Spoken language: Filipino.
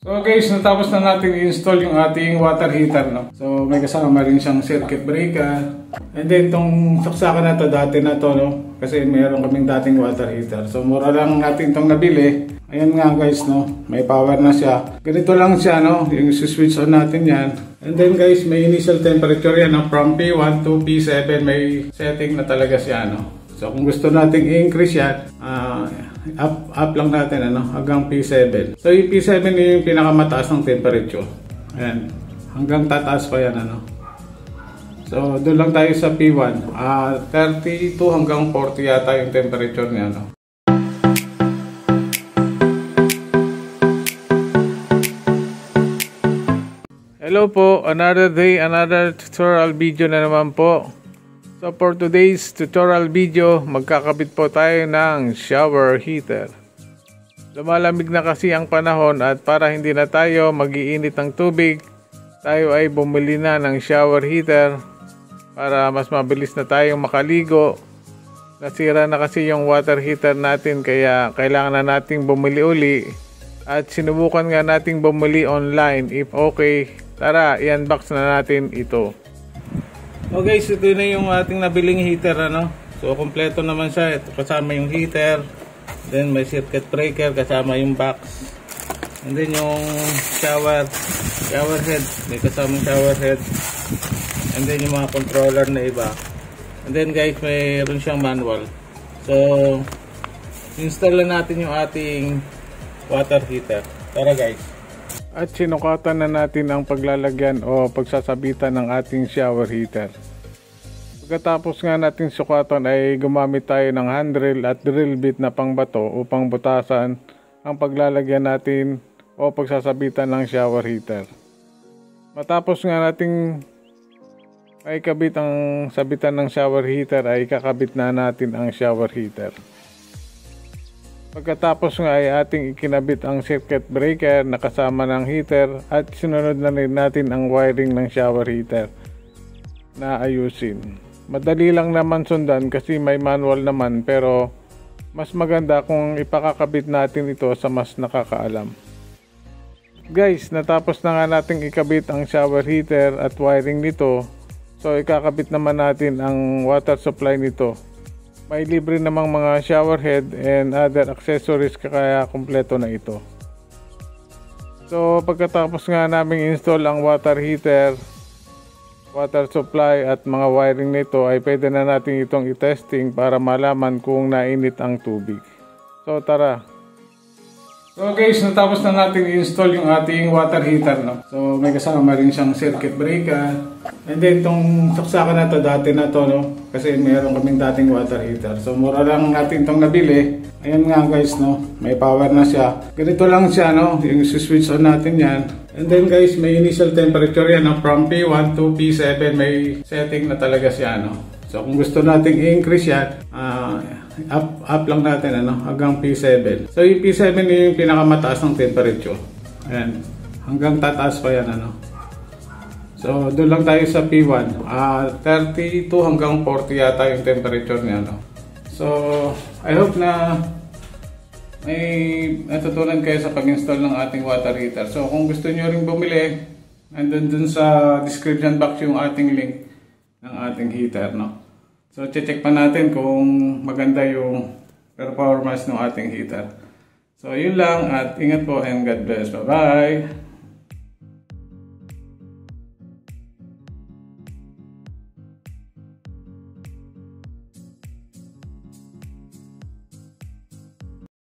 So guys, natapos na natin i-install yung ating water heater, no? So may kasama rin siyang circuit breaker. And then itong saksakan na to, dati na to, no? Kasi mayroon kaming dating water heater. So mura lang natin itong nabili. Ayan nga guys, no? May power na siya. Ganito lang siya, no? Yung switch on natin yan. And then guys, may initial temperature yan, no? From P1 to P7, may setting na talaga siya, no? So kung gusto nating i-increase yan, up lang natin, ano, hanggang P7. So yung P7 yung pinakamataas ng temperature. Ayan, hanggang tataas pa yan, ano. So doon lang tayo sa P1. 32 hanggang 40 yata yung temperature niya, no. Hello po, another day, another tutorial video na naman po. So for today's tutorial video, magkakabit po tayo ng shower heater. Lumalamig na kasi ang panahon at para hindi na tayo mag-iinit ng tubig, tayo ay bumili na ng shower heater para mas mabilis na tayong makaligo. Nasira na kasi yung water heater natin kaya kailangan na nating bumili uli at sinubukan nga nating bumili online. If okay, tara i-unbox na natin ito. So guys, ito na yung ating nabiling heater, ano. So kompleto naman siya. Ito kasama yung heater. Then may circuit breaker kasama yung box. And then yung shower head. May kasama yung shower head. And then yung mga controller na iba. And then guys, mayroon siyang manual. So install na natin yung ating water heater. Tara guys. At sinukatan na natin ang paglalagyan o pagsasabitan ng ating shower heater. Pagkatapos nga natin sukatan ay gumamit tayo ng handrail at drill bit na pangbato upang butasan ang paglalagyan natin o pagsasabitan ng shower heater. Matapos nga nating ay kabit ang sabitan ng shower heater ay kakabit na natin ang shower heater. Pagkatapos nga ay ating ikinabit ang circuit breaker na kasama ng heater at sinunod na rin natin ang wiring ng shower heater na ayusin. Madali lang naman sundan kasi may manual naman, pero mas maganda kung ipakakabit natin ito sa mas nakakaalam. Guys, natapos na nga nating ikabit ang shower heater at wiring nito. So ikakabit naman natin ang water supply nito. May libre namang mga shower head and other accessories kaya kompleto na ito. So pagkatapos nga naming install ang water heater, water supply at mga wiring nito ay pwede na natin itong i-testing para malaman kung nainit ang tubig. So tara. So guys, natapos na natin i-install yung ating water heater, no? So may kasama rin siyang circuit breaker. And then itong saksakan na to, dati na to, no? Kasi mayroon kaming dating water heater. So mura lang natin itong nabili. Ayan nga guys, no? May power na siya. Ganito lang siya, no? Yung switch on natin yan. And then guys, may initial temperature yan, no? From P1 to P7, may setting na talaga siya, no? So kung gusto nating i-increase yan, up lang natin, ano, hanggang P7. So yung P7 yung pinakamataas ng temperature. Ayan, hanggang tataas pa yan, ano. So doon lang tayo sa P1. 32 hanggang 40 yata yung temperature niya, no. So I hope na may natutunan kayo sa pag-install ng ating water heater. So kung gusto nyo ring bumili, nandun dun sa description box yung ating link ng ating heater, no. So check pa natin kung maganda yung performance ng ating heater. So yun lang at ingat po and God bless. Bye bye.